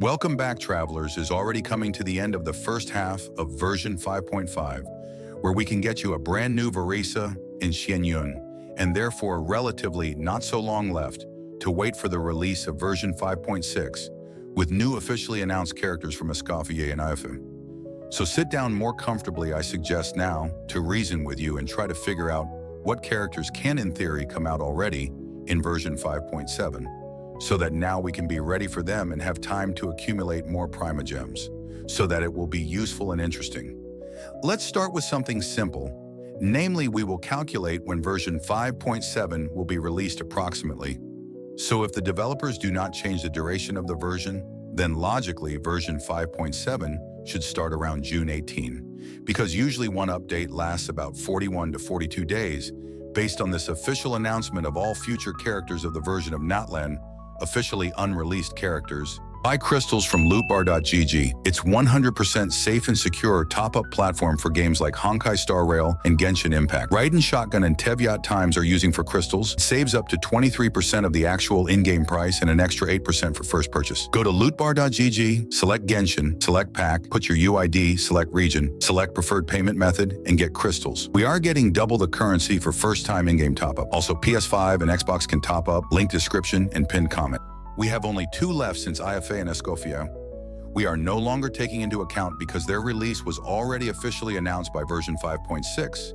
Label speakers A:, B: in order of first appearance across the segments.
A: Welcome back, travelers, is already coming to the end of the first half of version 5.5, where we can get you a brand new Varisa in Xianyun, and therefore relatively not so long left to wait for the release of version 5.6, with new officially announced characters from Escoffier and IFM. So sit down more comfortably, I suggest now, to reason with you and try to figure out what characters can in theory come out already in version 5.7. so that now we can be ready for them and have time to accumulate more Primogems, so that it will be useful and interesting. Let's start with something simple. Namely, we will calculate when version 5.7 will be released approximately. So if the developers do not change the duration of the version, then logically version 5.7 should start around June 18, because usually one update lasts about 41 to 42 days, based on this official announcement of all future characters of the version of Natlan, officially unreleased characters. Buy crystals from lootbar.gg. It's 100% safe and secure top-up platform for games like Honkai Star Rail and Genshin Impact. Raiden Shotgun and Teviot Times are using for crystals. It saves up to 23% of the actual in-game price and an extra 8% for first purchase. Go to lootbar.gg, select Genshin, select pack, put your UID, select region, select preferred payment method, and get crystals. We are getting double the currency for first-time in-game top-up. Also, PS5 and Xbox can top up. Link description and pinned comment. We have only 2 left since IFA and Escoffier. We are no longer taking into account because their release was already officially announced by version 5.6.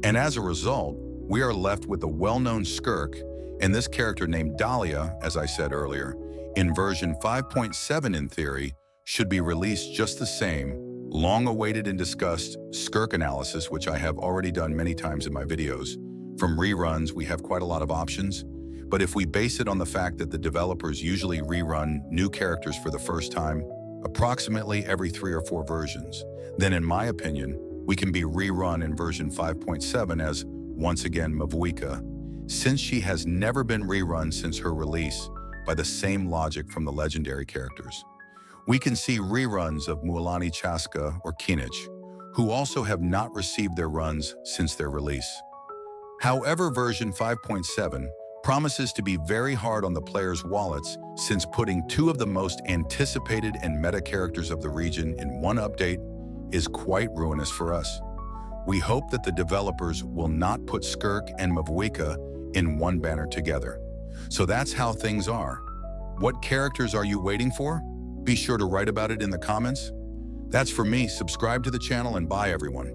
A: And as a result, we are left with the well-known Skirk and this character named Dahlia, as I said earlier, in version 5.7 in theory, should be released just the same, long-awaited and discussed Skirk analysis, which I have already done many times in my videos. From reruns, we have quite a lot of options. But if we base it on the fact that the developers usually rerun new characters for the first time, approximately every 3 or 4 versions, then in my opinion, we can be rerun in version 5.7 as, once again, Mavuika, since she has never been rerun since her release by the same logic from the legendary characters. We can see reruns of Mualani Chaska or Kinich, who also have not received their runs since their release. However, version 5.7 promises to be very hard on the players' wallets, since putting 2 of the most anticipated and meta characters of the region in one update is quite ruinous for us. We hope that the developers will not put Skirk and Mavuika in one banner together. So that's how things are. What characters are you waiting for? Be sure to write about it in the comments. That's for me. Subscribe to the channel and bye everyone.